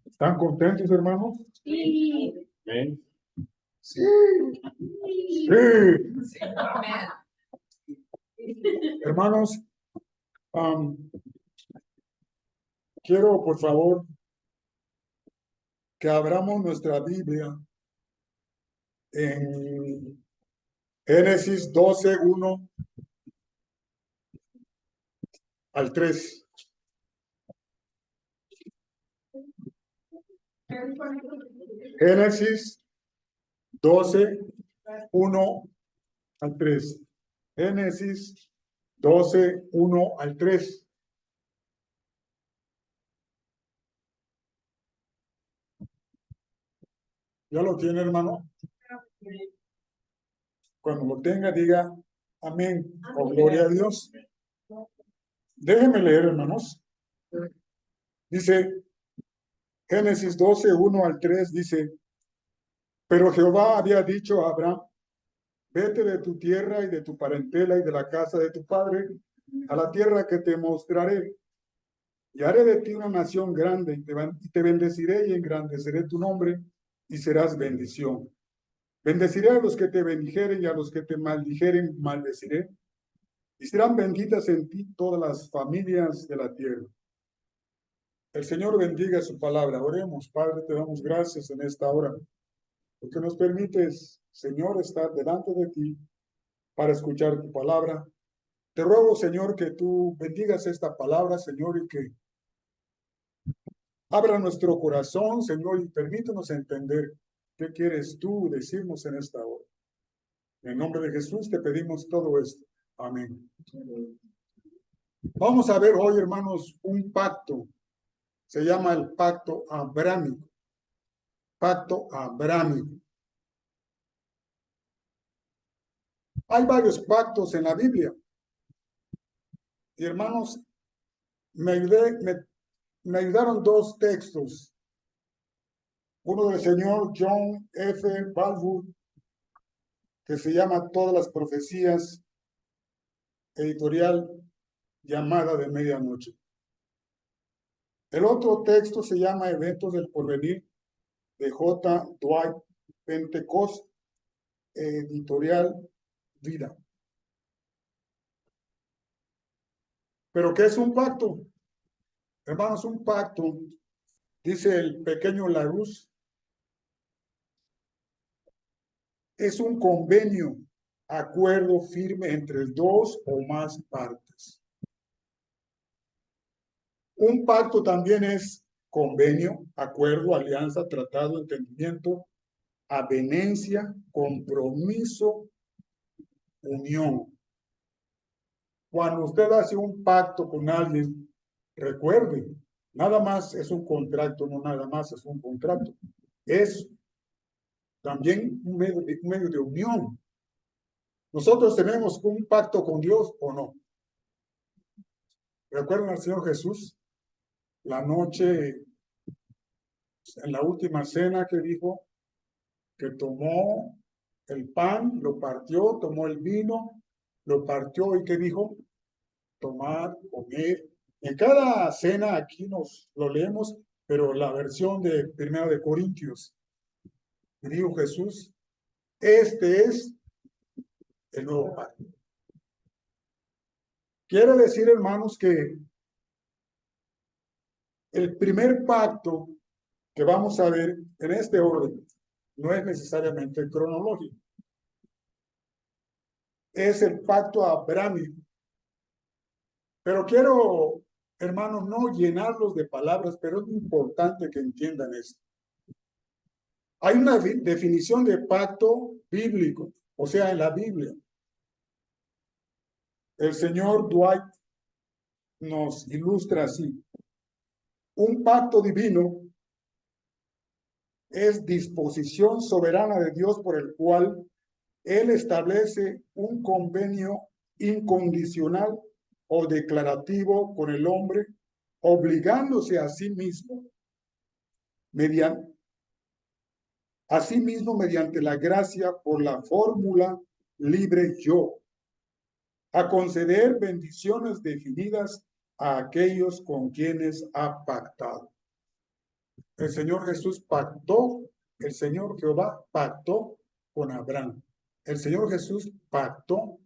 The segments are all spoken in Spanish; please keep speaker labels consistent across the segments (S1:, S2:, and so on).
S1: ¿Están contentos, hermanos?
S2: Sí.
S1: Amén.
S2: Sí.
S1: Sí. Hermanos, quiero por favor que abramos nuestra Biblia en Génesis 12:1 al 3. Génesis 12:1 al 3. Génesis 12:1 al 3. ¿Ya lo tiene, hermano? Cuando lo tenga, diga amén o gloria a Dios. Déjenme leer, hermanos. Dice Génesis 12:1 al 3, dice: Pero Jehová había dicho a Abraham: Vete de tu tierra y de tu parentela y de la casa de tu padre a la tierra que te mostraré. Y haré de ti una nación grande y te bendeciré y engrandeceré tu nombre y serás bendición. Bendeciré a los que te bendijeren y a los que te maldijeren maldeciré. Y serán benditas en ti todas las familias de la tierra. El Señor bendiga su palabra. Oremos, Padre, te damos gracias en esta hora, porque nos permites, Señor, estar delante de ti para escuchar tu palabra. Te ruego, Señor, que tú bendigas esta palabra, Señor, y que abra nuestro corazón, Señor, y permítanos entender qué quieres tú decirnos en esta hora. En nombre de Jesús te pedimos todo esto. Amén. Vamos a ver hoy, hermanos, un pacto. Se llama el pacto abrámico. Pacto abrámico. Hay varios pactos en la Biblia. Y hermanos, me ayudaron dos textos. Uno del señor John F. Balfour, que se llama Todas las profecías, editorial Llamada de Medianoche. El otro texto se llama Eventos del Porvenir, de J. Dwight Pentecost, editorial Vida. ¿Pero qué es un pacto? Hermanos, un pacto, dice el pequeño Larousse, es un convenio, acuerdo firme entre dos o más partes. Un pacto también es convenio, acuerdo, alianza, tratado, entendimiento, avenencia, compromiso, unión. Cuando usted hace un pacto con alguien, recuerde, nada más es un contrato, no nada más es un contrato. Es también un medio de unión. Nosotros tenemos un pacto con Dios o no. ¿Recuerdan al Señor Jesús? La noche, en la última cena que dijo, que tomó el pan, lo partió, tomó el vino, lo partió y que dijo, tomar, comer. En cada cena aquí nos lo leemos, pero la versión de Primera de Corintios, dijo Jesús, este es el nuevo pacto. Quiere decir, hermanos, que el primer pacto que vamos a ver en este orden no es necesariamente cronológico. Es el pacto abrámico. Pero quiero, hermanos, no llenarlos de palabras, pero es importante que entiendan esto. Hay una definición de pacto bíblico, o sea, en la Biblia. El señor Dwight nos ilustra así. Un pacto divino es disposición soberana de Dios por el cual Él establece un convenio incondicional o declarativo con el hombre, obligándose a sí mismo mediante la gracia por la fórmula libre yo, a conceder bendiciones definidas a aquellos con quienes ha pactado. El Señor Jesús pactó, el Señor Jehová pactó con Abraham. El Señor Jesús pactó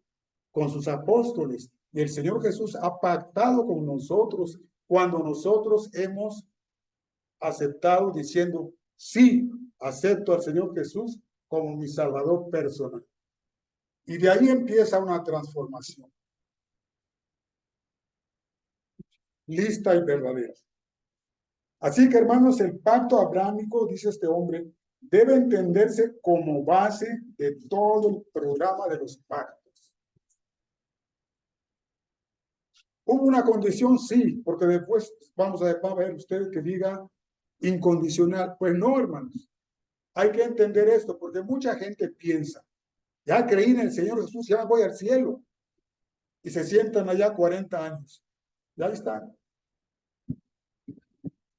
S1: con sus apóstoles. Y el Señor Jesús ha pactado con nosotros cuando nosotros hemos aceptado diciendo, sí, acepto al Señor Jesús como mi Salvador personal. Y de ahí empieza una transformación. Lista y verdadera. Así que, hermanos, el pacto abrámico, dice este hombre, debe entenderse como base de todo el programa de los pactos. ¿Hubo una condición? Sí, porque después va a ver usted que diga incondicional. Pues no, hermanos. Hay que entender esto, porque mucha gente piensa, ya creí en el Señor Jesús, ya voy al cielo. Y se sientan allá 40 años. Ya están.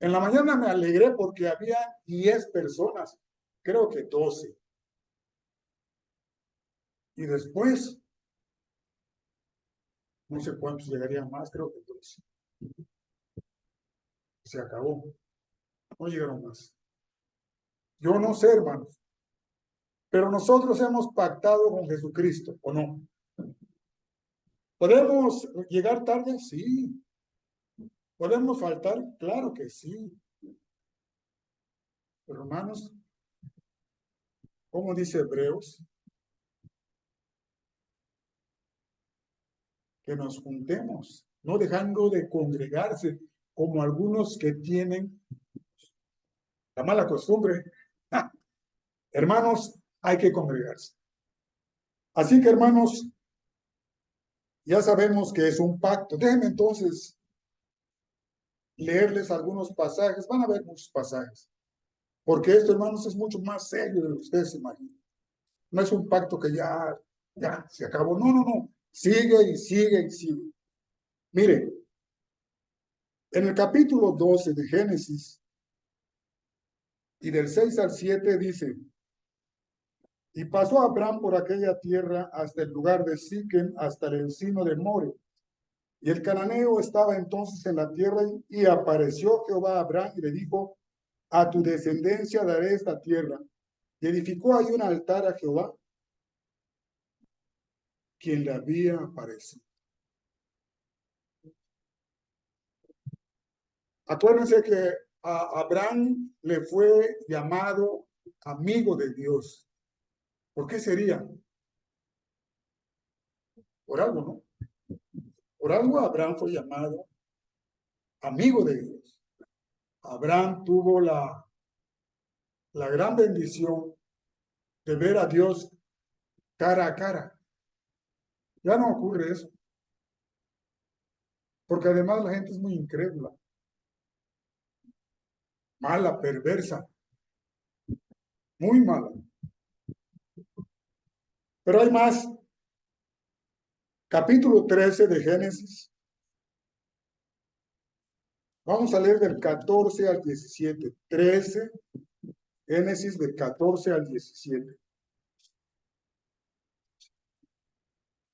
S1: En la mañana me alegré porque había 10 personas, creo que 12. Y después, no sé cuántos llegarían más, creo que 12. Se acabó. No llegaron más. Yo no sé, hermanos. Pero nosotros hemos pactado con Jesucristo, ¿o no? ¿Podemos llegar tarde? Sí. ¿Podemos faltar? Claro que sí. Pero, hermanos, ¿cómo dice Hebreos? Que nos juntemos, no dejando de congregarse, como algunos que tienen la mala costumbre. Ah, hermanos, hay que congregarse. Así que, hermanos, ya sabemos que es un pacto. Déjenme entonces leerles algunos pasajes. Van a ver muchos pasajes. Porque esto, hermanos, es mucho más serio de lo que ustedes se imaginan. No es un pacto que ya se acabó. No, no, no. Sigue y sigue y sigue. Mire, en el capítulo 12 de Génesis y del 6 al 7 dice, y pasó Abraham por aquella tierra hasta el lugar de Siquem, hasta el encino de More. Y el cananeo estaba entonces en la tierra y apareció Jehová a Abraham y le dijo, a tu descendencia daré esta tierra. Y edificó ahí un altar a Jehová, quien le había aparecido. Acuérdense que a Abraham le fue llamado amigo de Dios. ¿Por qué sería? Por algo, ¿no? Por algo Abraham fue llamado amigo de Dios. Abraham tuvo la gran bendición de ver a Dios cara a cara. Ya no ocurre eso. Porque además la gente es muy incrédula, mala, perversa, muy mala. Pero hay más. Capítulo 13 de Génesis. Vamos a leer del 14 al 17. 13, Génesis del 14 al 17.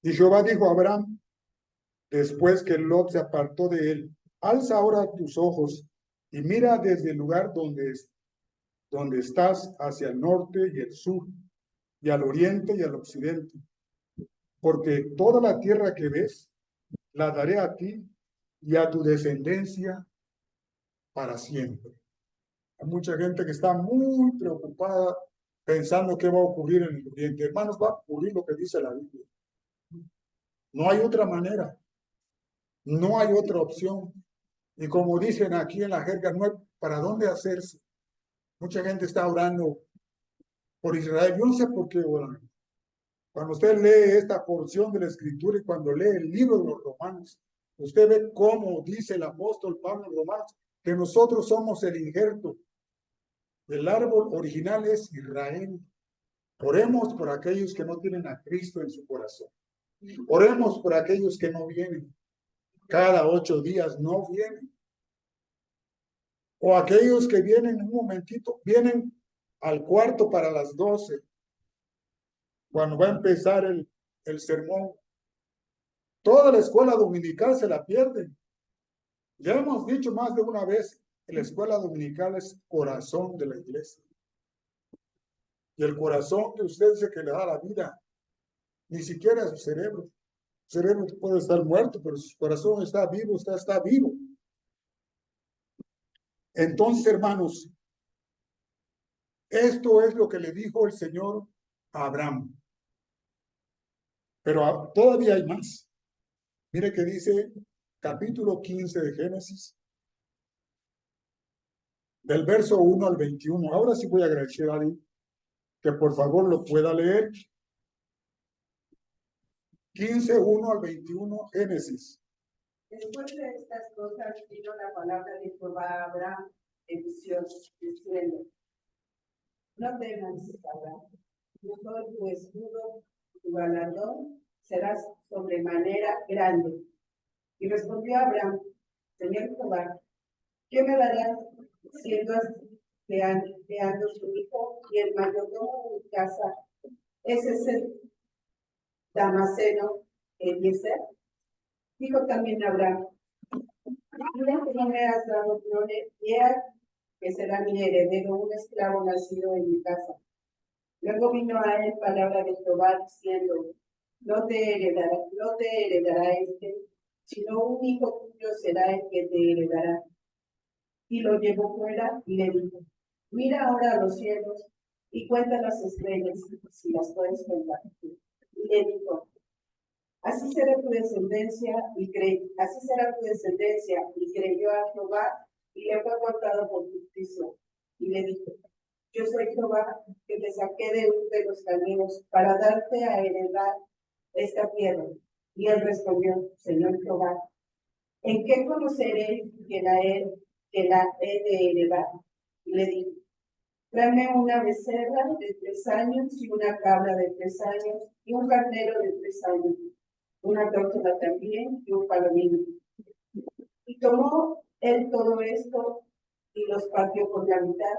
S1: Y Jehová dijo a Abraham, después que Lot se apartó de él, alza ahora tus ojos y mira desde el lugar donde estás hacia el norte y el sur, y al oriente y al occidente, porque toda la tierra que ves la daré a ti y a tu descendencia para siempre. Hay mucha gente que está muy preocupada pensando qué va a ocurrir en el oriente. Hermanos, va a ocurrir lo que dice la Biblia. No hay otra manera, no hay otra opción. Y como dicen aquí en la jerga, no hay para dónde hacerse. Mucha gente está orando por Israel. Yo no sé por qué oran. Cuando usted lee esta porción de la Escritura y cuando lee el libro de los Romanos, usted ve cómo dice el apóstol Pablo en Romanos que nosotros somos el injerto. El árbol original es Israel. Oremos por aquellos que no tienen a Cristo en su corazón. Oremos por aquellos que no vienen. Cada 8 días no vienen. O aquellos que vienen un momentito, vienen al cuarto para las 12, cuando va a empezar el sermón. Toda la escuela dominical se la pierden. Ya hemos dicho más de una vez que la escuela dominical es corazón de la iglesia. Y el corazón que usted dice que le da la vida, ni siquiera su cerebro. Su cerebro puede estar muerto, pero su corazón está vivo, está vivo. Entonces, hermanos, esto es lo que le dijo el Señor a Abraham. Pero todavía hay más. Mire que dice capítulo 15 de Génesis, del verso 1 al 21. Ahora sí voy a agradecer a alguien que por favor lo pueda leer. 15, 1 al 21, Génesis.
S2: Después de estas cosas vino la palabra de Jehová a Abraham en visión, diciendo: No temas, Abraham, yo soy tu escudo, tu galardón será sobremanera grande. Y respondió Abraham: Señor Jehová, ¿qué me darás siendo creando su hijo y el mayordomo de mi casa es ese Damaseno Eliezer? Dijo también Abraham: Mira que no me has dado prole, y he que será mi heredero, un esclavo nacido en mi casa. Luego vino a él palabra de Jehová diciendo: no te heredará este, sino un hijo tuyo será el que te heredará. Y lo llevó fuera y le dijo: Mira ahora a los cielos y cuenta las estrellas, si las puedes contar. Y le dijo: Así será tu descendencia, y creyó a Jehová, y le fue contado por justicia. Y le dijo: Yo soy Jehová, que te saqué de los caminos para darte a heredar esta tierra. Y él respondió: Señor Jehová, ¿en qué conoceré que la he de heredar? Y le dijo: Tráeme una becerra de 3 años y una cabra de 3 años y un carnero de 3 años, una tórtola también y un palomino. Y tomó él todo esto y los partió por la mitad,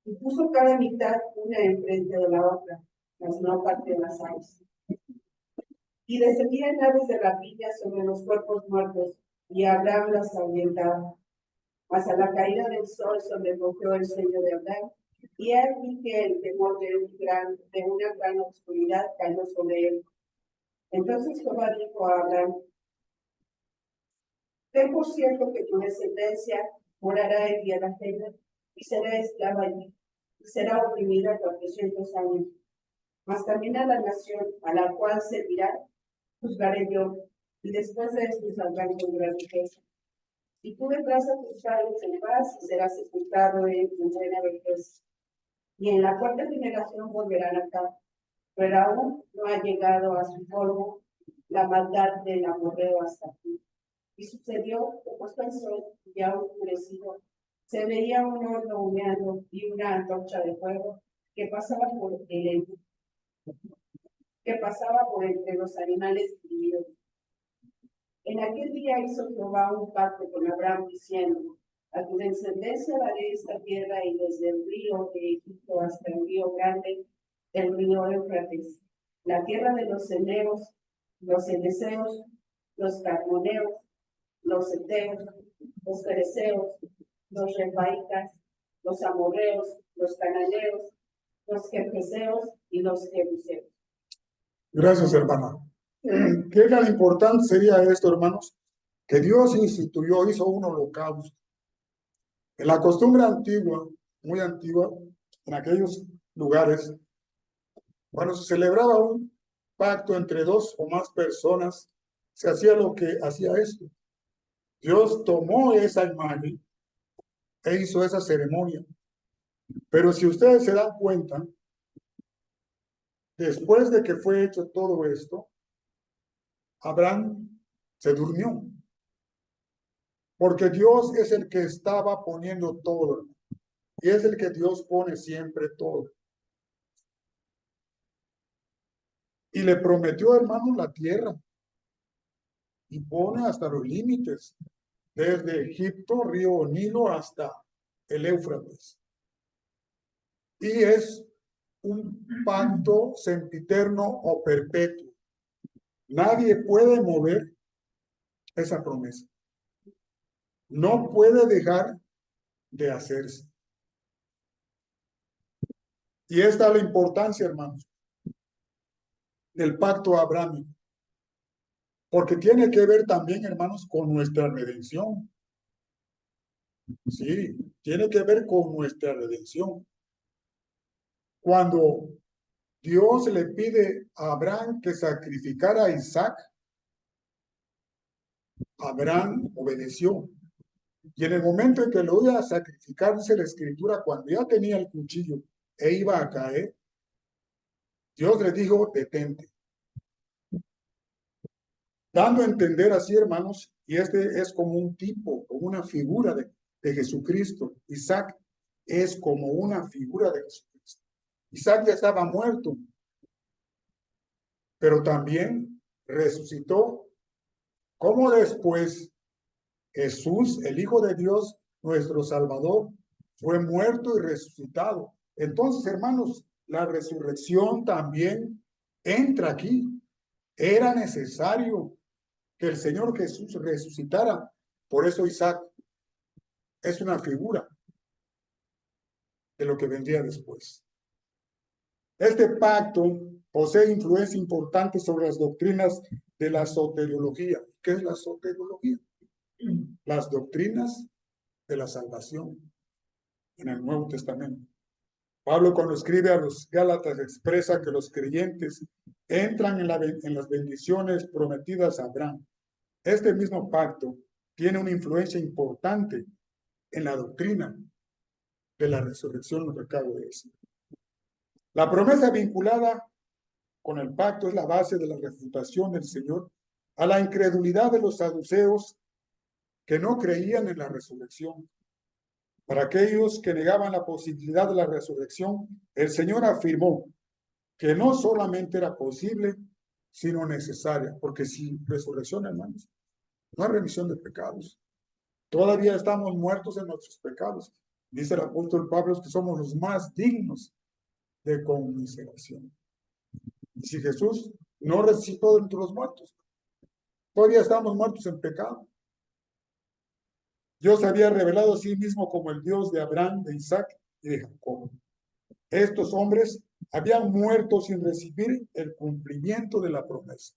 S2: y puso cada mitad una enfrente de la otra, mas no partió las aves. Y descendían aves de rapiña sobre los cuerpos muertos, y Abraham las ahuyentaba. Mas a la caída del sol sobrecogió el sueño de Abraham, y he aquí que el temor de una gran oscuridad cayó sobre él. Entonces Jehová dijo a Abraham: Ten por cierto que tu descendencia morará en tierra ajena, y será esclava allí, y será oprimida 400 años. Mas también a la nación a la cual servirá, juzgaré yo, y después de esto saldrán con gran riqueza. Y tú vendrás a tus padres en paz, y serás sepultado en buena vejez. Y en la cuarta generación volverán acá, pero aún no ha llegado a su polvo la maldad del amorreo hasta aquí. Y sucedió que puesto el sol ya oscurecido, se veía un horno humeando y una antorcha de fuego que pasaba por entre los animales divididos. En aquel día hizo Jehová un pacto con Abraham diciendo: A tu descendencia daré esta tierra, y desde el río de Egipto hasta el río grande, el río Éufrates, la tierra de los ceneos, los eneseos, los carmoneos, los eteos, los fereceos, los refaitas, los amorreos, los cananeos, los jerjeseos y los jebuseos.
S1: Gracias, hermana. ¿Qué tan importante sería esto, hermanos? Que Dios instituyó, hizo un holocausto. En la costumbre antigua, muy antigua, en aquellos lugares, cuando se celebraba un pacto entre dos o más personas, se hacía lo que hacía esto. Dios tomó esa imagen e hizo esa ceremonia. Pero si ustedes se dan cuenta, después de que fue hecho todo esto, Abraham se durmió. Porque Dios es el que estaba poniendo todo. Y es el que Dios pone siempre todo. Y le prometió, hermano, la tierra. Y pone hasta los límites. Desde Egipto, río Nilo, hasta el Éufrates. Y es un pacto sempiterno o perpetuo. Nadie puede mover esa promesa. no puede dejar de hacerse. Y esta es la importancia, hermanos, del pacto abrámico, porque tiene que ver también, hermanos, con nuestra redención. Sí, tiene que ver con nuestra redención. Cuando Dios le pide a Abraham que sacrificara a Isaac, Abraham obedeció. Y en el momento en que lo iba a sacrificar, dice la escritura, cuando ya tenía el cuchillo e iba a caer, Dios le dijo, detente. Dando a entender así, hermanos, y este es como un tipo, como una figura de Jesucristo. Isaac es como una figura de Jesucristo. Isaac ya estaba muerto, pero también resucitó. Como después Jesús, el Hijo de Dios, nuestro Salvador, fue muerto y resucitado. Entonces, hermanos, la resurrección también entra aquí. Era necesario que el Señor Jesús resucitara. Por eso Isaac es una figura de lo que vendría después. Este pacto posee influencia importante sobre las doctrinas de la soteriología. ¿Qué es la soteriología? Las doctrinas de la salvación en el Nuevo Testamento. Pablo, cuando escribe a los Gálatas, expresa que los creyentes entran en las bendiciones prometidas a Abraham. Este mismo pacto tiene una influencia importante en la doctrina de la resurrección, lo que acabo de decir. La promesa vinculada con el pacto es la base de la refutación del Señor a la incredulidad de los saduceos que no creían en la resurrección. Para aquellos que negaban la posibilidad de la resurrección, el Señor afirmó que no solamente era posible, sino necesaria, porque sin resurrección, hermanos, no hay remisión de pecados. Todavía estamos muertos en nuestros pecados. Dice el apóstol Pablo que somos los más dignos de conmiseración. Y si Jesús no resucitó de entre los muertos, todavía estamos muertos en pecado. Dios había revelado a sí mismo como el Dios de Abraham, de Isaac y de Jacob. Estos hombres habían muerto sin recibir el cumplimiento de la promesa.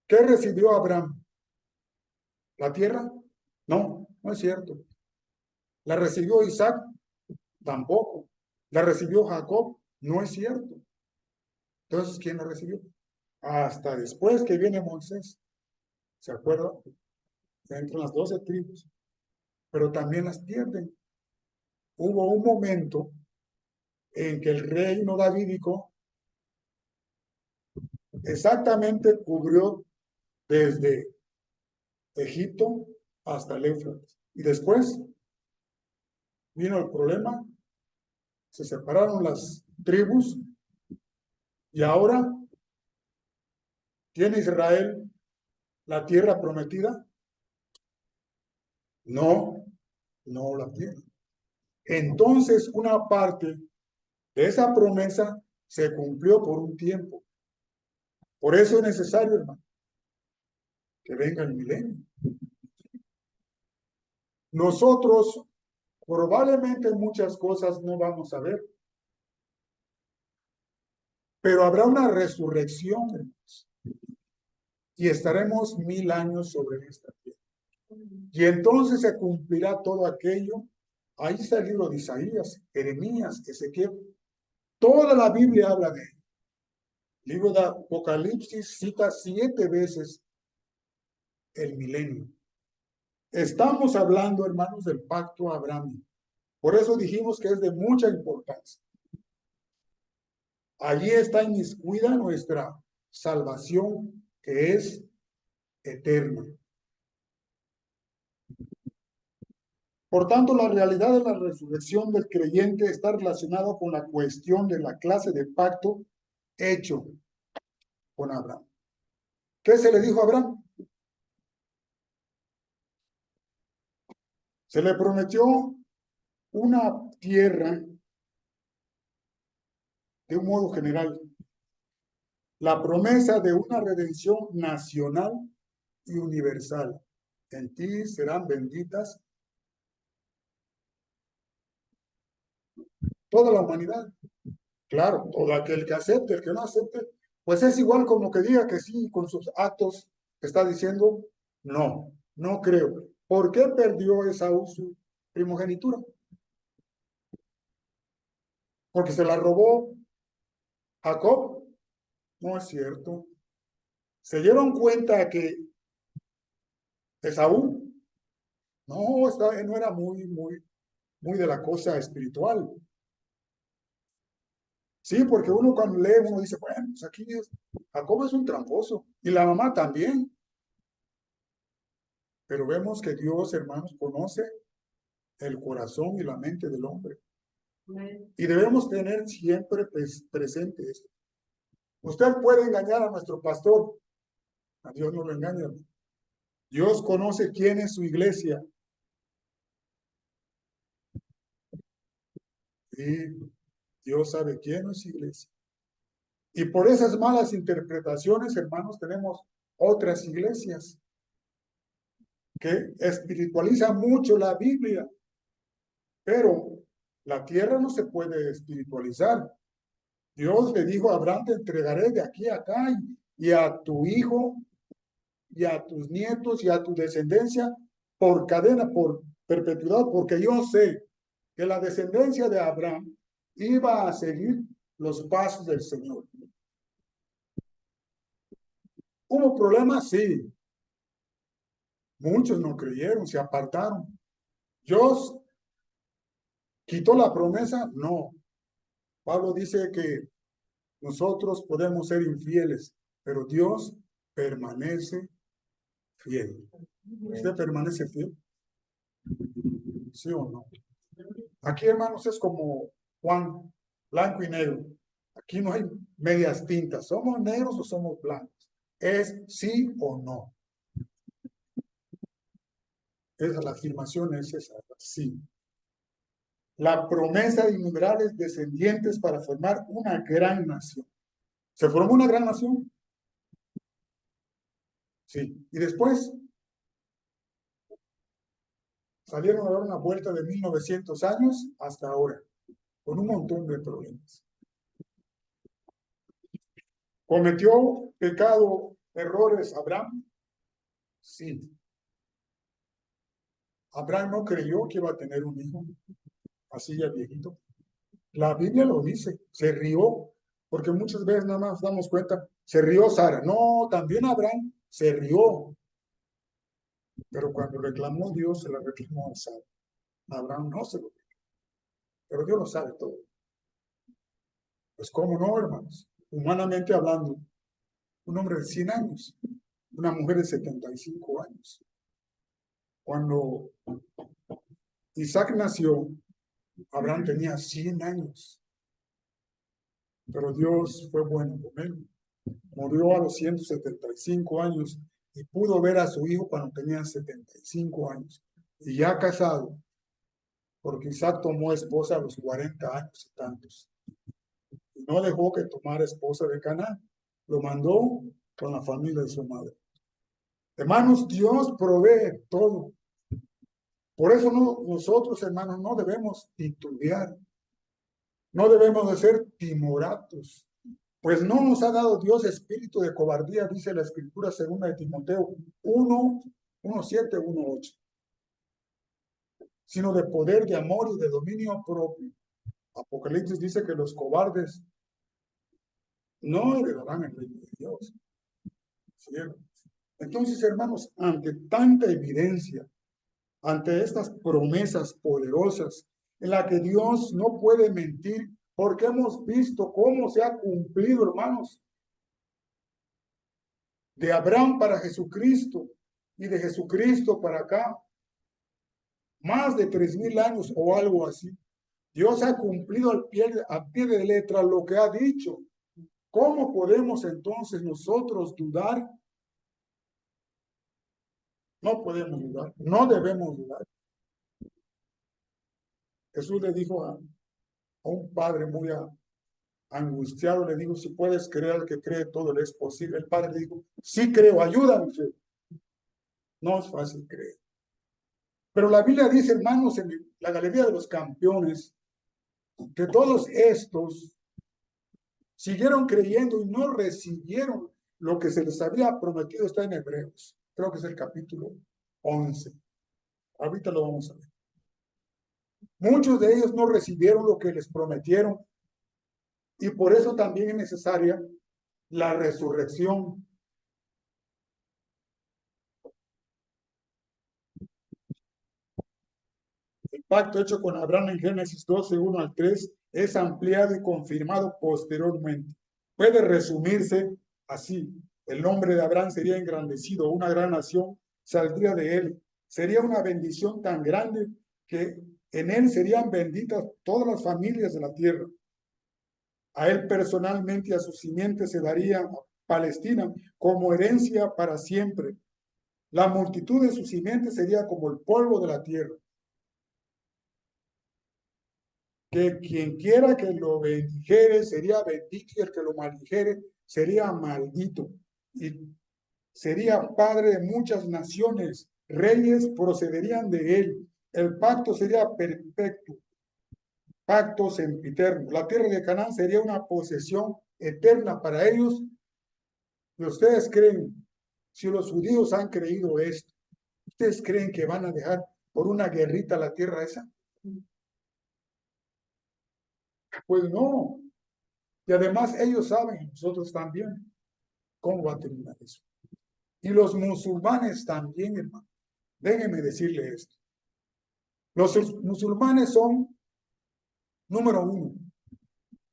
S1: ¿Qué recibió Abraham? ¿La tierra? No, no es cierto. ¿La recibió Isaac? Tampoco. ¿La recibió Jacob? No es cierto. Entonces, ¿quién la recibió? Hasta después que viene Moisés. ¿Se acuerdan? Entran las 12 tribus, pero también las pierden. Hubo un momento en que el reino davídico exactamente cubrió desde Egipto hasta el Éufrates. Y después vino el problema, se separaron las tribus y ahora ¿tiene Israel la tierra prometida? No, no la tiene. Entonces una parte de esa promesa se cumplió por un tiempo. Por eso es necesario, hermano, que venga el milenio. Nosotros probablemente muchas cosas no vamos a ver, pero habrá una resurrección, hermanos, y estaremos 1000 años sobre esta tierra. Y entonces se cumplirá todo aquello. Ahí está el libro de Isaías, Jeremías, Ezequiel. Toda la Biblia habla de él. El libro de Apocalipsis cita 7 veces el milenio. Estamos hablando, hermanos, del pacto abrahámico. Por eso dijimos que es de mucha importancia. Allí está inmiscuida nuestra salvación, que es eterna. Por tanto, la realidad de la resurrección del creyente está relacionada con la cuestión de la clase de pacto hecho con Abraham. ¿Qué se le dijo a Abraham? Se le prometió una tierra de un modo general, la promesa de una redención nacional y universal. En ti serán benditas toda la humanidad. Claro, todo aquel que acepte, el que no acepte, pues es igual como que diga que sí, con sus actos está diciendo, no, no creo. ¿Por qué perdió Esaú su primogenitura? ¿Porque se la robó Jacob? No es cierto. Se dieron cuenta que Esaú no era muy de la cosa espiritual. Sí, porque uno cuando lee, uno dice, bueno, pues aquí Jacob es un tramposo y la mamá también. Pero vemos que Dios, hermanos, conoce el corazón y la mente del hombre. Y debemos tener siempre presente esto. Usted puede engañar a nuestro pastor, a Dios no lo engaña. Dios conoce quién es su iglesia. Y Dios sabe quién es su iglesia. Y por esas malas interpretaciones, hermanos, tenemos otras iglesias que espiritualizan mucho la Biblia, pero la tierra no se puede espiritualizar. Dios le dijo a Abraham, te entregaré de aquí a acá y a tu hijo y a tus nietos y a tu descendencia por cadena, por perpetuidad, porque yo sé que la descendencia de Abraham iba a seguir los pasos del Señor. ¿Hubo problemas? Sí. Muchos no creyeron, se apartaron. ¿Dios quitó la promesa? No. Pablo dice que nosotros podemos ser infieles, pero Dios permanece fiel. ¿Usted permanece fiel? ¿Sí o no? Aquí, hermanos, es como Juan, blanco y negro. Aquí no hay medias tintas. ¿Somos negros o somos blancos? Es sí o no. Esa, la afirmación es esa, sí. La promesa de innumerables descendientes para formar una gran nación. ¿Se formó una gran nación? Sí. Y después salieron a dar una vuelta de 1900 años hasta ahora, con un montón de problemas. ¿Cometió pecado, errores Abraham? Sí. Abraham no creyó que iba a tener un hijo, así ya viejito. La Biblia lo dice, se rió, porque muchas veces nada más damos cuenta, se rió Sara. No, también Abraham se rió, pero cuando reclamó Dios, se la reclamó a Sara. Abraham no se lo dijo, pero Dios lo sabe todo. Pues cómo no, hermanos, humanamente hablando, un hombre de 100 años, una mujer de 75 años. Cuando Isaac nació, Abraham tenía 100 años, pero Dios fue bueno con él. Murió a los 175 años y pudo ver a su hijo cuando tenía 75 años. Y ya casado, porque Isaac tomó esposa a los 40 años y tantos. Y no dejó que tomara esposa de Canaán. Lo mandó con la familia de su madre. Hermanos, Dios provee todo. Por eso nosotros, hermanos, no debemos titubear. No debemos de ser timoratos. Pues no nos ha dado Dios espíritu de cobardía, dice la Escritura segunda de Timoteo 1:7, 1:8, sino de poder, de amor y de dominio propio. Apocalipsis dice que los cobardes no heredarán el reino de Dios. ¿Sí? Entonces, hermanos, ante tanta evidencia, ante estas promesas poderosas, en la que Dios no puede mentir, porque hemos visto cómo se ha cumplido, hermanos, de Abraham para Jesucristo y de Jesucristo para acá, más de 3000 años o algo así. Dios ha cumplido a pie de letra lo que ha dicho. ¿Cómo podemos entonces nosotros dudar? No podemos dudar, no debemos dudar. Jesús le dijo a un padre muy angustiado, le dijo, si puedes creer al que cree, todo le es posible. El padre le dijo, sí creo, ayúdame. No es fácil creer. Pero la Biblia dice, hermanos, en la galería de los campeones, que todos estos siguieron creyendo y no recibieron lo que se les había prometido. Está en Hebreos, creo que es el capítulo 11. Ahorita lo vamos a ver. Muchos de ellos no recibieron lo que les prometieron y por eso también es necesaria la resurrección. El pacto hecho con Abraham en Génesis 12, 1 al 3 es ampliado y confirmado posteriormente. Puede resumirse así: el nombre de Abraham sería engrandecido, una gran nación saldría de él. Sería una bendición tan grande que en él serían benditas todas las familias de la tierra. A él personalmente y a su simiente se daría Palestina como herencia para siempre. La multitud de su simiente sería como el polvo de la tierra. Que quien quiera que lo bendijere sería bendito y el que lo maldijere sería maldito. Y sería padre de muchas naciones, reyes procederían de él. El pacto sería perfecto, pacto sempiterno. La tierra de Canaán sería una posesión eterna para ellos. ¿Y ustedes creen, si los judíos han creído esto, ustedes creen que van a dejar por una guerrita la tierra esa? Pues no. Y además ellos saben, y nosotros también, cómo va a terminar eso. Y los musulmanes también, hermano. Déjenme decirle esto. Los musulmanes son número uno.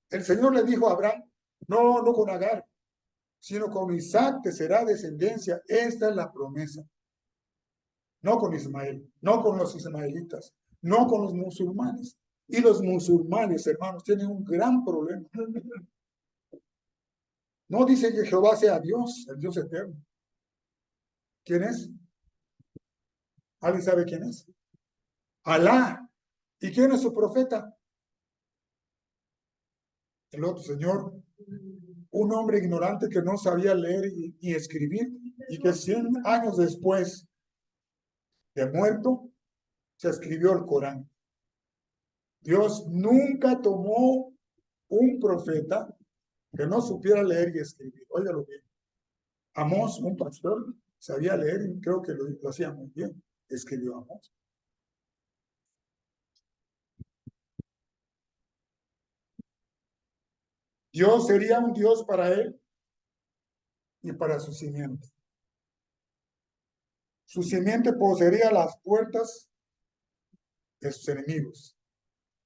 S1: El Señor le dijo a Abraham, no con Agar, sino con Isaac te será descendencia. Esta es la promesa. No con Ismael, no con los ismaelitas, no con los musulmanes. Y los musulmanes, hermanos, tienen un gran problema. No dice que Jehová sea Dios, el Dios eterno. ¿Quién es? ¿Alguien sabe quién es? Alá. ¿Y quién es su profeta? El otro señor, un hombre ignorante que no sabía leer y escribir, y que 100 años después de muerto se escribió el Corán. Dios nunca tomó un profeta que no supiera leer y escribir. Óigalo bien. Amós, un pastor, sabía leer y creo que lo hacía muy bien. Escribió Amós. Dios sería un Dios para él y para su simiente. Su simiente poseería las puertas de sus enemigos.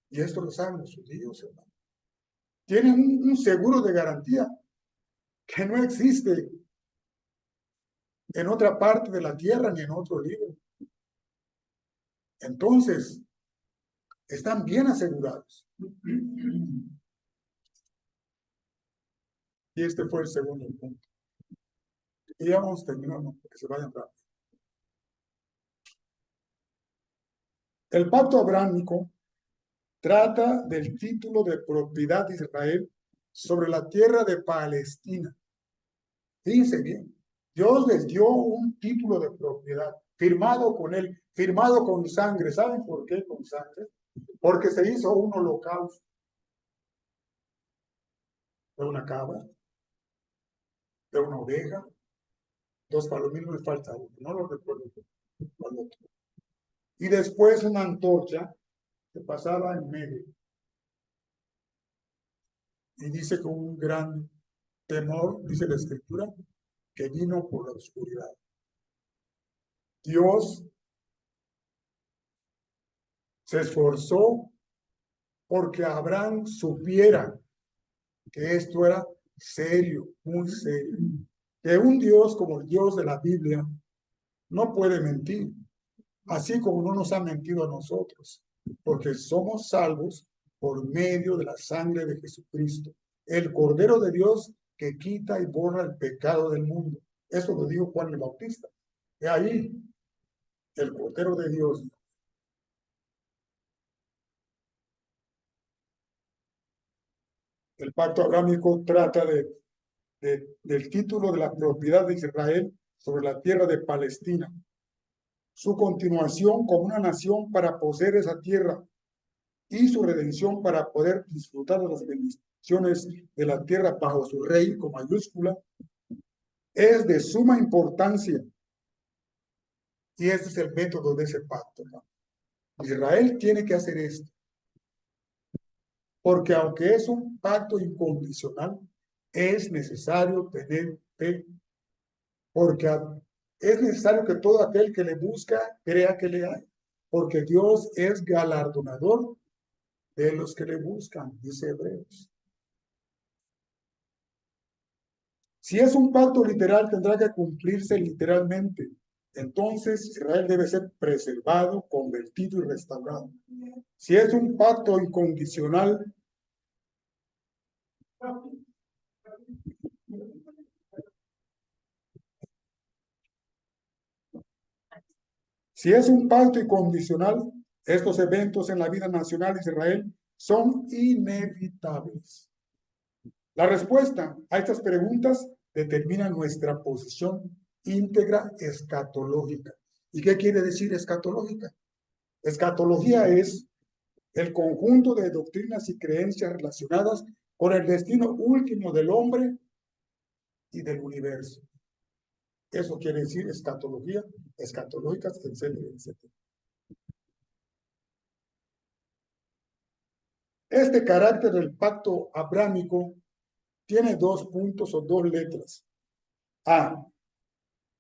S1: Y esto lo saben los judíos, hermano. Tienen un seguro de garantía que no existe en otra parte de la tierra ni en otro libro. Entonces, están bien asegurados. Y este fue el segundo punto. Y ya vamos terminando, que se vayan rápido. El pacto abrámico trata del título de propiedad de Israel sobre la tierra de Palestina. Fíjense bien, Dios les dio un título de propiedad, firmado con él, firmado con sangre. ¿Saben por qué con sangre? Porque se hizo un holocausto de una cabra, de una oveja, 2 palominos, me falta uno, no lo recuerdo cuál otro. Y después una antorcha que pasaba en medio. Y dice con un gran temor, dice la escritura, que vino por la oscuridad. Dios se esforzó porque Abraham supiera que esto era serio, muy serio. Que un Dios como el Dios de la Biblia no puede mentir, así como no nos ha mentido a nosotros, porque somos salvos por medio de la sangre de Jesucristo, el Cordero de Dios que quita y borra el pecado del mundo. Eso lo dijo Juan el Bautista. De ahí, el Cordero de Dios. El pacto abrámico trata del título de la propiedad de Israel sobre la tierra de Palestina, su continuación como una nación para poseer esa tierra y su redención para poder disfrutar de las bendiciones de la tierra bajo su rey con mayúscula, es de suma importancia. Y ese es el método de ese pacto, ¿no? Israel tiene que hacer esto, porque aunque es un pacto incondicional, es necesario tener fe, porque es necesario que todo aquel que le busca crea que le hay, porque Dios es galardonador de los que le buscan, dice Hebreos. Si es un pacto literal, tendrá que cumplirse literalmente. Entonces Israel debe ser preservado, convertido y restaurado. Si es un pacto incondicional, si es un pacto incondicional, estos eventos en la vida nacional de Israel son inevitables. La respuesta a estas preguntas determina nuestra posición íntegra escatológica. ¿Y qué quiere decir escatológica? Escatología es el conjunto de doctrinas y creencias relacionadas con el destino último del hombre y del universo. Eso quiere decir escatología, escatológicas, etcétera, etcétera. Este carácter del pacto abrámico tiene dos puntos o dos letras. A.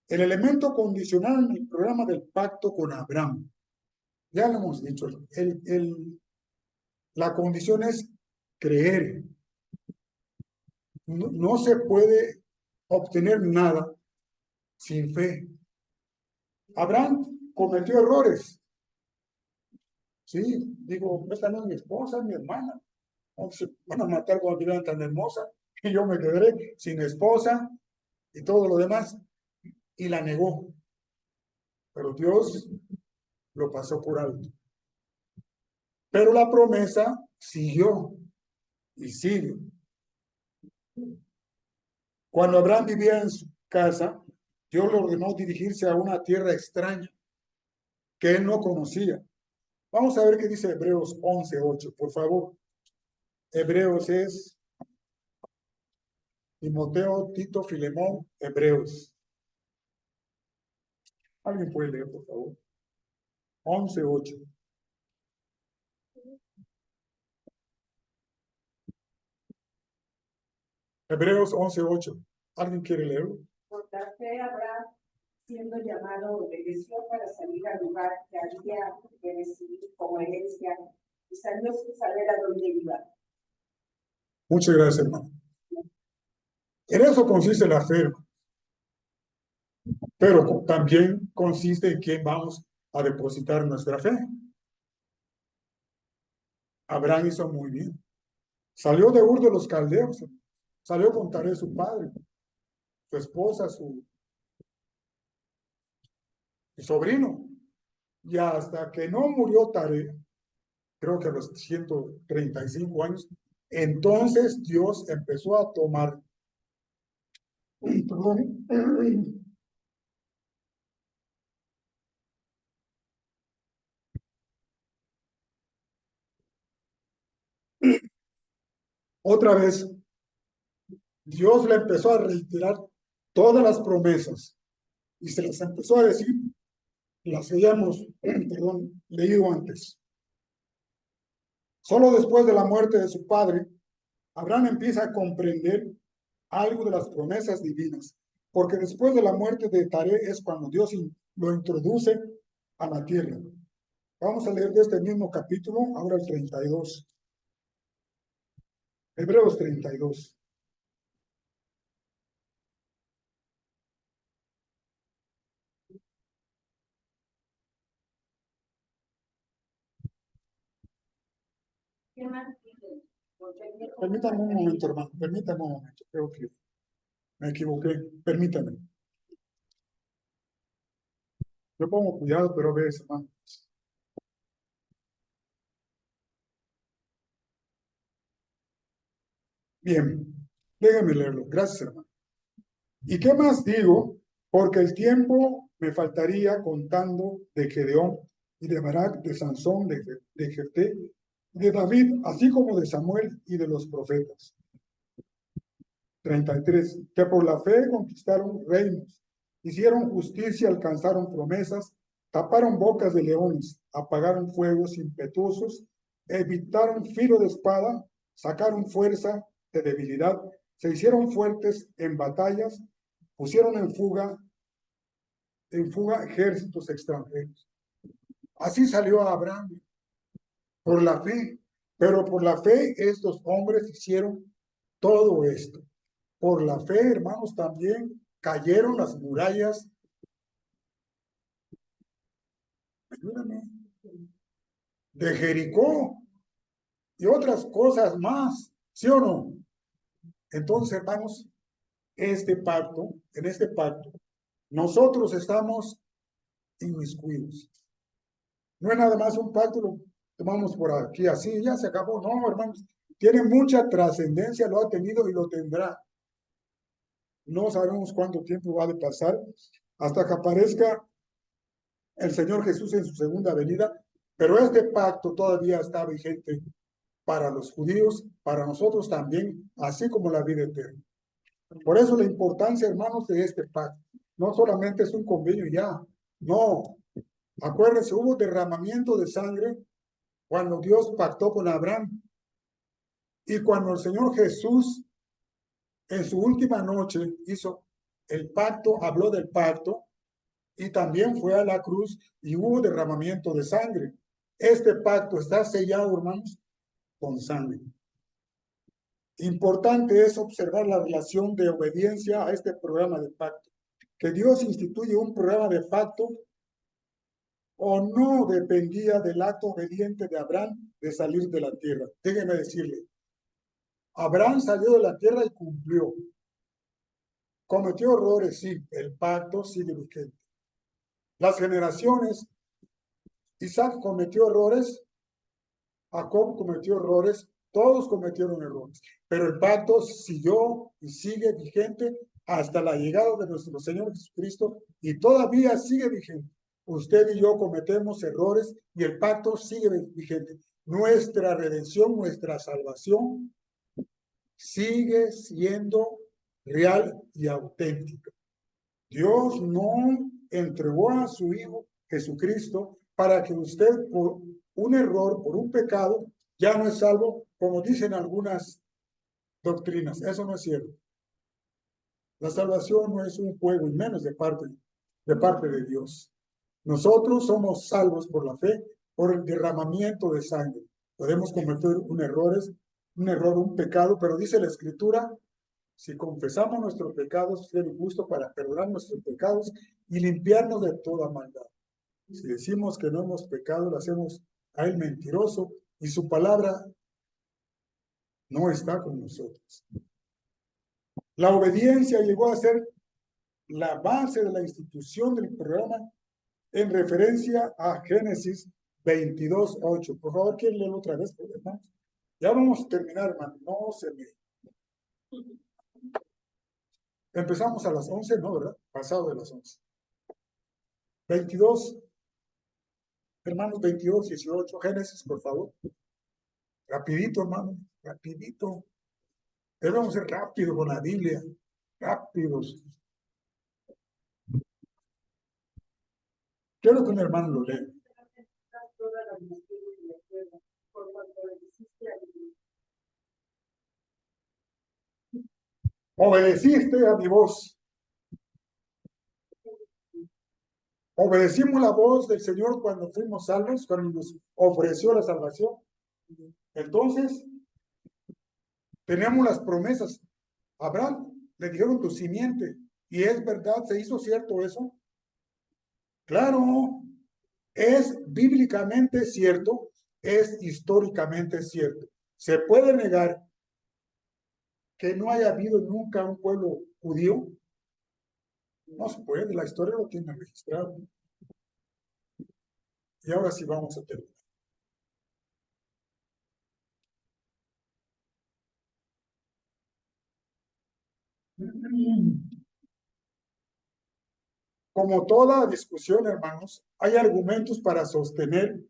S1: El elemento condicional en el programa del pacto con Abraham. Ya lo hemos dicho, la condición es creer. No se puede obtener nada sin fe. Abraham cometió errores. Sí, digo, esta no es mi esposa, es mi hermana. Se van a matar cuando te vean tan hermosa y yo me quedaré sin esposa y todo lo demás. Y la negó. Pero Dios lo pasó por alto. Pero la promesa siguió y sigue. Cuando Abraham vivía en su casa, Dios le ordenó dirigirse a una tierra extraña que él no conocía. Vamos a ver qué dice Hebreos 11:8, por favor. Hebreos es Timoteo, Tito, Filemón, Hebreos. ¿Alguien puede leer, por favor? 11:8. Hebreos 11:8. ¿Alguien quiere leerlo?
S2: Por la fe Abraham, siendo llamado, obedeció para salir al lugar que había de recibir como herencia y salió sin saber a dónde iba.
S1: Muchas gracias, hermano. En eso consiste la fe, pero también consiste en quién vamos a depositar nuestra fe. Abraham hizo muy bien. Salió de Ur de los Caldeos, salió con Taré, su padre, su esposa, su sobrino. Y hasta que no murió Taré, creo que a los 135 años, entonces Dios empezó a tomar, perdón, otra vez, Dios le empezó a reiterar todas las promesas y se las empezó a decir, las habíamos, perdón, leído antes. Solo después de la muerte de su padre, Abraham empieza a comprender algo de las promesas divinas, porque después de la muerte de Taré es cuando Dios lo introduce a la tierra. Vamos a leer de este mismo capítulo, ahora el 32. Hebreos 32. Permítame un momento, hermano, permítame un momento, creo que me equivoqué, permítame. Yo pongo cuidado, pero ves, hermano. Bien, déjame leerlo. Gracias, hermano. ¿Y qué más digo? Porque el tiempo me faltaría contando de Gedeón y de Barak, de Sansón, de Jefté de David, así como de Samuel y de los profetas. 33. Que por la fe conquistaron reinos, hicieron justicia, alcanzaron promesas, taparon bocas de leones, apagaron fuegos impetuosos, evitaron filo de espada, sacaron fuerza de debilidad, se hicieron fuertes en batallas, pusieron en fuga ejércitos extranjeros. Así salió Abraham por la fe, pero por la fe estos hombres hicieron todo esto. Por la fe, hermanos, también cayeron las murallas, ayúdame, de Jericó y otras cosas más, ¿sí o no? Entonces, hermanos, en este pacto, nosotros estamos inmiscuidos. No es nada más un pacto, lo tomamos por aquí así, ya se acabó. No, hermanos, tiene mucha trascendencia, lo ha tenido y lo tendrá. No sabemos cuánto tiempo va a pasar hasta que aparezca el Señor Jesús en su segunda venida, pero este pacto todavía está vigente para los judíos, para nosotros también, así como la vida eterna. Por eso la importancia, hermanos, de este pacto. No solamente es un convenio ya, no. Acuérdense, hubo derramamiento de sangre cuando Dios pactó con Abraham y cuando el Señor Jesús en su última noche hizo el pacto, habló del pacto, y también fue a la cruz y hubo derramamiento de sangre. Este pacto está sellado, hermanos, con sangre. Importante es observar la relación de obediencia a este programa de pacto. Que Dios instituye un programa de pacto o no dependía del acto obediente de Abraham de salir de la tierra. Déjenme decirle, Abraham salió de la tierra y cumplió. Cometió errores, sí, el pacto sigue vigente. Las generaciones, Isaac cometió errores, Jacob cometió errores, todos cometieron errores, pero el pacto siguió y sigue vigente hasta la llegada de nuestro Señor Jesucristo y todavía sigue vigente. Usted y yo cometemos errores y el pacto sigue vigente. Nuestra redención, nuestra salvación sigue siendo real y auténtica. Dios no entregó a su Hijo Jesucristo para que usted por un error, por un pecado, ya no es salvo, como dicen algunas doctrinas. Eso no es cierto. La salvación no es un juego, y menos de parte de Dios. Nosotros somos salvos por la fe, por el derramamiento de sangre. Podemos cometer un error, un pecado, pero dice la Escritura, si confesamos nuestros pecados, es fiel y justo para perdonar nuestros pecados y limpiarnos de toda maldad. Si decimos que no hemos pecado, lo hacemos a él mentiroso y su palabra no está con nosotros. La obediencia llegó a ser la base de la institución del programa en referencia a Génesis 22:8. Por favor, ¿quieren leerlo otra vez, hermanos? Ya vamos a terminar, hermano. No se me... Empezamos a las 11, ¿no, verdad? Pasado de las 11. 22, hermanos, 22:18. Génesis, por favor. Rapidito, hermano, rapidito. Debemos ser rápido con la Biblia. Rápidos. Quiero que un hermano lo lea. Obedeciste a mi voz. Obedecimos la voz del Señor cuando fuimos salvos, cuando nos ofreció la salvación. Entonces, tenemos las promesas. Abraham le dijeron tu simiente. Y es verdad, se hizo cierto eso. Claro, es bíblicamente cierto, es históricamente cierto. Se puede negar que no haya habido nunca un pueblo judío. No se puede, la historia lo tiene registrado. Y ahora sí vamos a terminar. Como toda discusión, hermanos, hay argumentos para sostener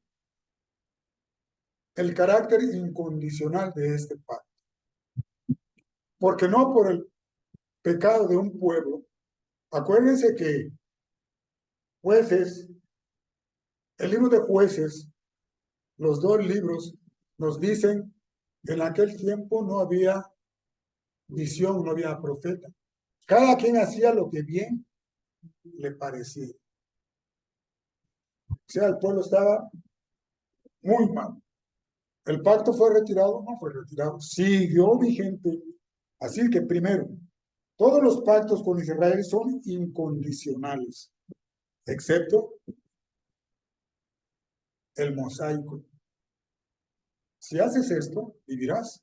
S1: el carácter incondicional de este pacto. Porque no por el pecado de un pueblo. Acuérdense que Jueces, el libro de Jueces, los dos libros nos dicen que en aquel tiempo no había visión, no había profeta. Cada quien hacía lo que bien le parecía. O sea, el pueblo estaba muy mal. ¿El pacto fue retirado? No fue retirado. Siguió vigente. Así que primero, todos los pactos con Israel son incondicionales, excepto el mosaico. Si haces esto, vivirás.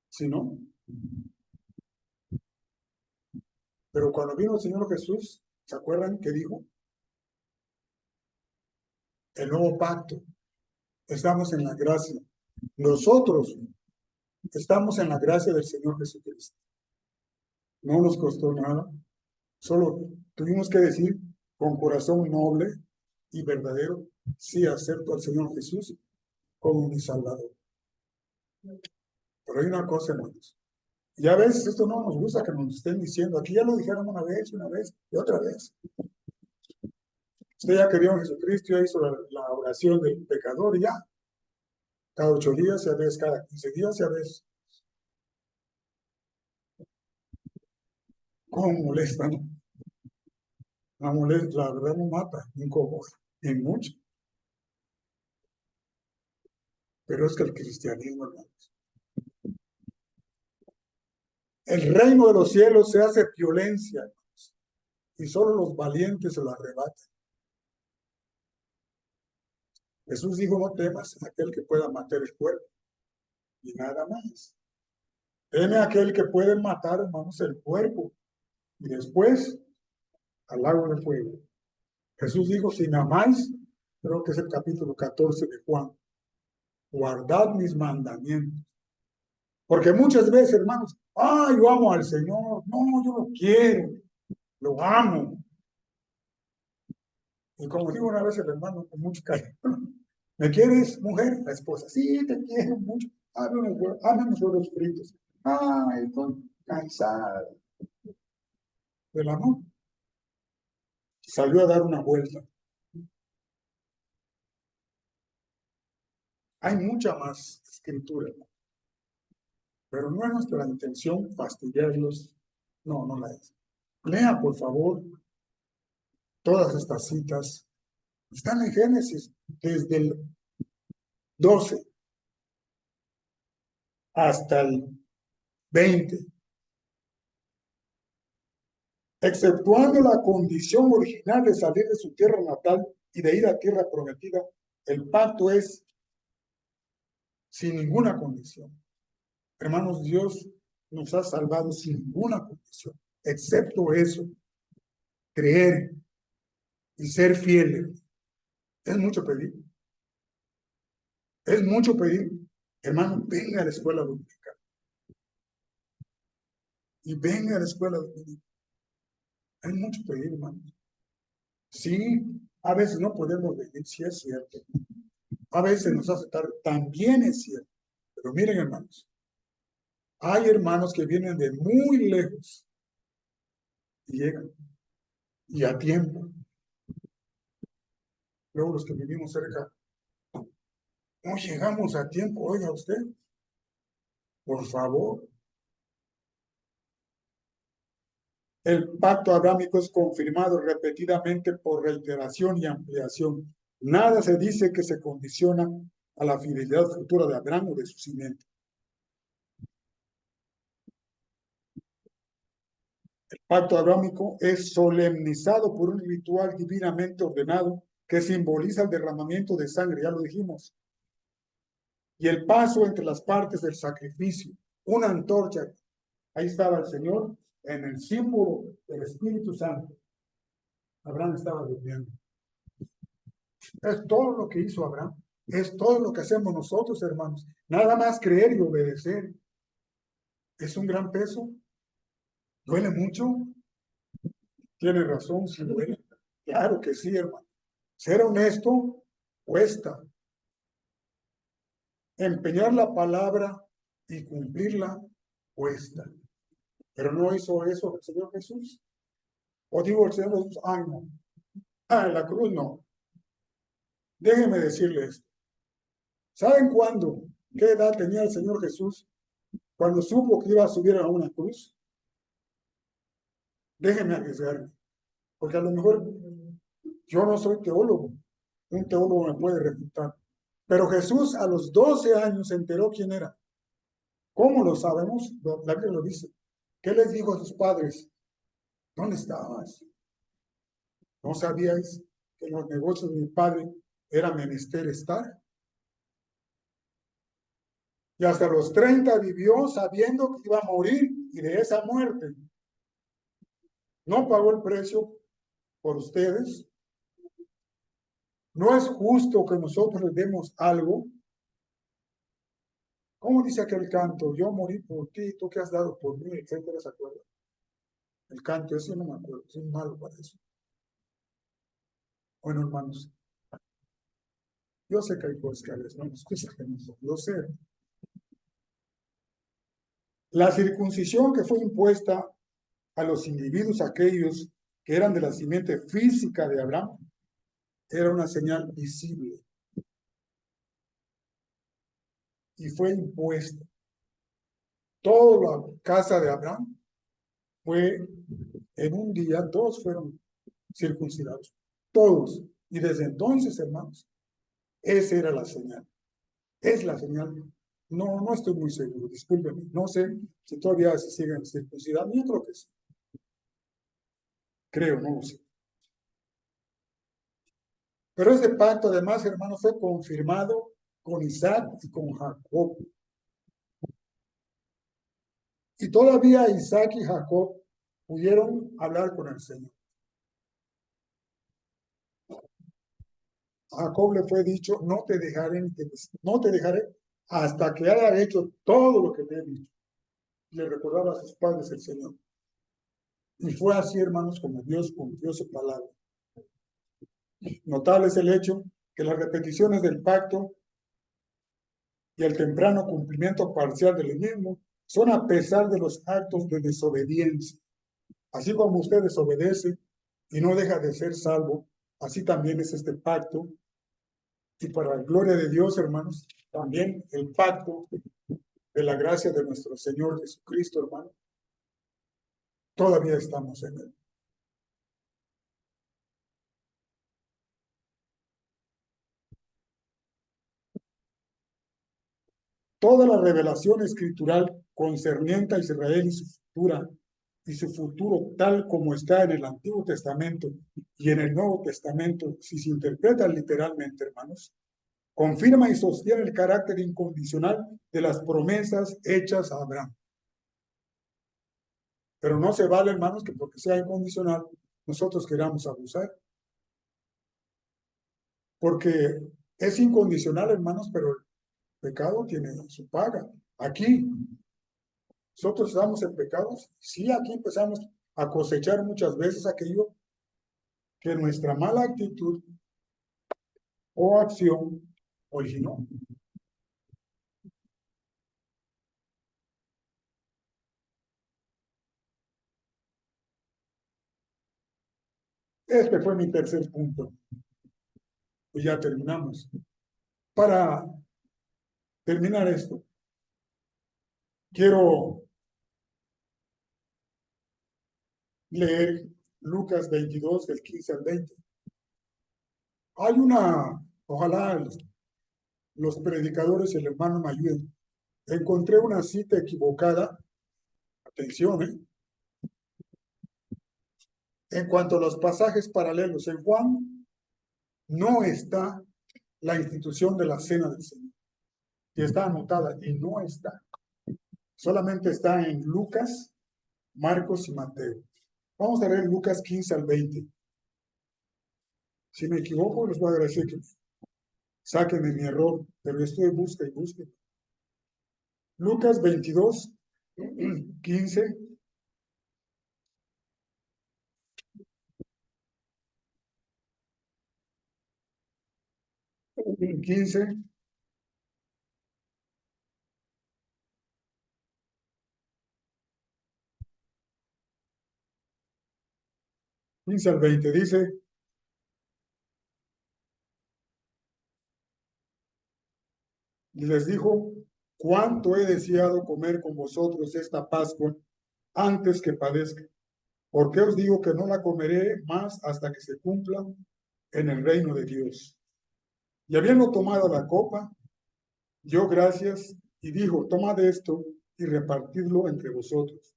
S1: Si no. Pero cuando vino el Señor Jesús, ¿se acuerdan que dijo? El nuevo pacto. Estamos en la gracia. Nosotros estamos en la gracia del Señor Jesucristo. No nos costó nada. Solo tuvimos que decir con corazón noble y verdadero, sí acepto al Señor Jesús como mi Salvador. Pero hay una cosa, hermanos. Ya ves, esto no nos gusta que nos estén diciendo. Aquí ya lo dijeron una vez y otra vez. Usted ya quería a Jesucristo, ya hizo la oración del pecador y ya. Cada 8 días, ya ves, cada 15 días, ya ves. ¿Cómo molesta, no? La verdad no mata, incomoda, en mucho. Pero es que el cristianismo, hermanos. El reino de los cielos se hace violencia, hermanos, y solo los valientes se lo arrebatan. Jesús dijo, no temas a aquel que pueda matar el cuerpo, y nada más. Teme a aquel que puede matar, hermanos, el cuerpo, y después al lago de fuego. Jesús dijo, si me amáis, creo que es el capítulo 14 de Juan, guardad mis mandamientos. Porque muchas veces, hermanos, yo amo al Señor. No, yo lo quiero, lo amo. Y como digo una vez el hermano con mucho cariño, ¿me quieres, mujer? La esposa, sí, te quiero mucho. Hazme unos huevos fritos. Ay, estoy cansada del amor. Salió a dar una vuelta. Hay mucha más escritura, pero no es nuestra intención fastidiarlos. No, no la es. Lea, por favor, todas estas citas. Están en Génesis, desde el 12 hasta el 20. Exceptuando la condición original de salir de su tierra natal y de ir a tierra prometida, el pacto es sin ninguna condición. Hermanos, Dios nos ha salvado sin ninguna condición, excepto eso, creer y ser fieles. Es mucho pedir. Es mucho pedir. Hermano, venga a la escuela dominical. Y venga a la escuela dominical. Es mucho pedir, hermano. Sí, a veces no podemos venir, sí es cierto. A veces nos hace tarde, también es cierto. Pero miren, hermanos, hay hermanos que vienen de muy lejos y llegan, y a tiempo. Luego los que vivimos cerca, no llegamos a tiempo, oiga usted, por favor. El pacto abrámico es confirmado repetidamente por reiteración y ampliación. Nada se dice que se condiciona a la fidelidad futura de Abraham o de su simiente. El pacto abrámico es solemnizado por un ritual divinamente ordenado que simboliza el derramamiento de sangre, ya lo dijimos, y el paso entre las partes del sacrificio, una antorcha. Ahí estaba el Señor en el símbolo del Espíritu Santo. Abraham estaba durmiendo. Es todo lo que hizo Abraham. Es todo lo que hacemos nosotros, hermanos. Nada más creer y obedecer. Es un gran peso. ¿Duele mucho? Tiene razón, sí duele. Claro que sí, hermano. Ser honesto cuesta. empeñar la palabra y cumplirla cuesta. Pero no hizo eso el Señor Jesús. O digo el Señor Jesús, ay no, en la cruz no. Déjenme decirles esto. ¿Saben cuándo? ¿Qué edad tenía el Señor Jesús cuando supo que iba a subir a una cruz? Déjenme arriesgarme, porque a lo mejor yo no soy teólogo, un teólogo me puede refutar, pero Jesús a los 12 años se enteró quién era. ¿Cómo lo sabemos? La Biblia lo dice. ¿Qué les dijo a sus padres? ¿Dónde estabas? ¿No sabíais que en los negocios de mi padre era menester estar? Y hasta los 30 vivió sabiendo que iba a morir y de esa muerte no pagó el precio por ustedes. No es justo que nosotros les demos algo. ¿Cómo dice aquel canto? Yo morí por ti, tú que has dado por mí, etcétera, ¿se acuerdan? El canto ese no me acuerdo, soy malo para eso. Bueno, hermanos, yo sé que hay cosas que a veces no nos gusta que nos lo sé. La circuncisión que fue impuesta a los individuos aquellos que eran de la simiente física de Abraham era una señal visible y fue impuesta. Toda la casa de Abraham fue en un día, todos fueron circuncidados, todos. Y desde entonces, hermanos, esa era la señal. Es la señal. No, no estoy muy seguro, discúlpenme. No sé si todavía se siguen circuncidando. Yo creo que sí. Creo, no lo sé. Pero ese pacto, además, hermanos, fue confirmado con Isaac y con Jacob. Y todavía Isaac y Jacob pudieron hablar con el Señor. A Jacob le fue dicho, no te dejaré hasta que haya hecho todo lo que te he dicho. Le recordaba a sus padres el Señor. Y fue así, hermanos, como Dios cumplió su palabra. Notable es el hecho que las repeticiones del pacto y el temprano cumplimiento parcial del mismo son a pesar de los actos de desobediencia. Así como usted desobedece y no deja de ser salvo, así también es este pacto. Y para la gloria de Dios, hermanos, también el pacto de la gracia de nuestro Señor Jesucristo, hermano, todavía estamos en él. Toda la revelación escritural concerniente a Israel y su futuro tal como está en el Antiguo Testamento y en el Nuevo Testamento, si se interpreta literalmente, hermanos, confirma y sostiene el carácter incondicional de las promesas hechas a Abraham. Pero no se vale, hermanos, que porque sea incondicional, nosotros queramos abusar. Porque es incondicional, hermanos, pero el pecado tiene su paga. Aquí, nosotros estamos en pecados. Sí, aquí empezamos a cosechar muchas veces aquello que nuestra mala actitud o acción originó. Este fue mi tercer punto. Pues ya terminamos. Para terminar esto, quiero leer Lucas 22, del 15 al 20. Hay ojalá los predicadores y el hermano me ayuden. Encontré una cita equivocada, atención, en cuanto a los pasajes paralelos. En Juan no está la institución de la cena del Señor. Y está anotada y no está. Solamente está en Lucas, Marcos y Mateo. Vamos a leer Lucas 15 al 20. Si me equivoco, les voy a agradecer que sáquenme mi error, pero estoy busca y busque. Lucas 22, 15, 15 15 al 20 dice, y les dijo, cuánto he deseado comer con vosotros esta Pascua antes que padezca. ¿Por qué os digo que no la comeré más hasta que se cumpla en el reino de Dios? Y habiendo tomado la copa, dio gracias y dijo, tomad esto y repartidlo entre vosotros.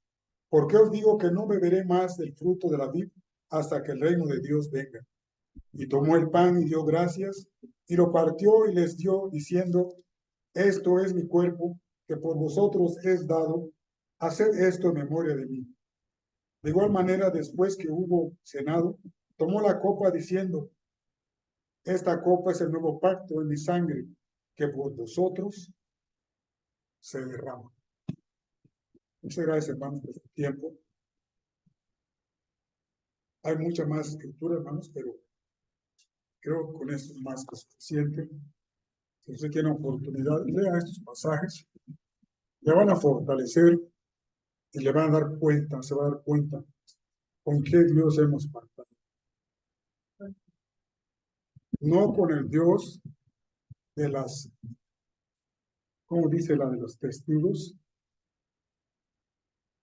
S1: ¿Por qué os digo que no beberé más del fruto de la vid hasta que el reino de Dios venga? Y tomó el pan y dio gracias y lo partió y les dio, diciendo, esto es mi cuerpo que por vosotros es dado, haced esto en memoria de mí. De igual manera, después que hubo cenado, tomó la copa diciendo, esta copa es el nuevo pacto en mi sangre, que por vosotros se derrama. Muchas gracias, hermanos, por su tiempo. Hay mucha más escritura, hermanos, pero creo que con esto es más que suficiente. Si usted tiene oportunidad, lea estos pasajes, le van a fortalecer y le van a dar cuenta, se va a dar cuenta con qué Dios hemos pactado. No con el Dios de las, ¿cómo dice la de los testigos?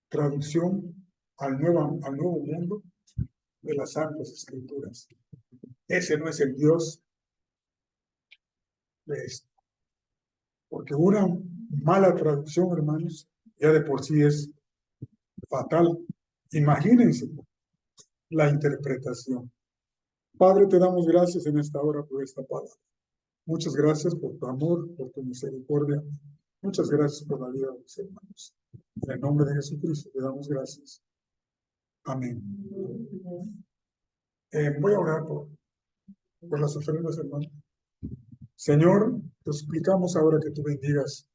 S1: Traducción al nuevo mundo de las Santas Escrituras. Ese no es el Dios de esto. Porque una mala traducción, hermanos, ya de por sí es fatal. Imagínense la interpretación. Padre, te damos gracias en esta hora por esta palabra. Muchas gracias por tu amor, por tu misericordia. Muchas gracias por la vida de los hermanos. En el nombre de Jesucristo te damos gracias. Amén. Voy a orar por las ofrendas, hermano. Señor, te suplicamos ahora que tú bendigas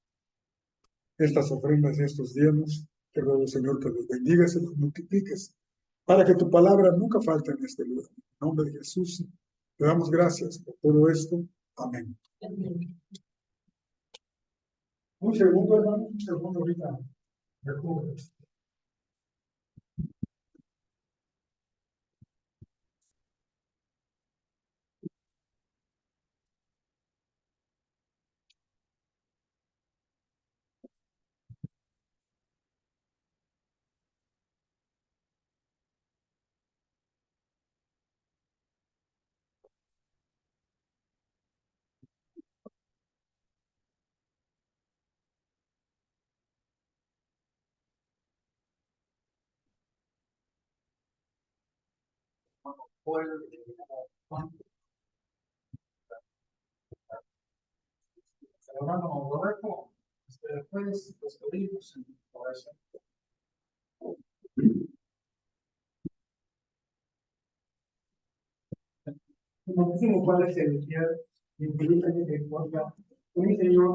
S1: estas ofrendas y estos diezmos. Te ruego, Señor, que los bendigas y los multipliques para que tu palabra nunca falte en este lugar. En el nombre de Jesús, te damos gracias por todo esto. Amén. Un segundo, hermano, un segundo ahorita. Recuerdo. Hermano Roberto, después los pedimos en oración. Muchísimo Padre Celestial, infinitamente en cuenta, un Señor.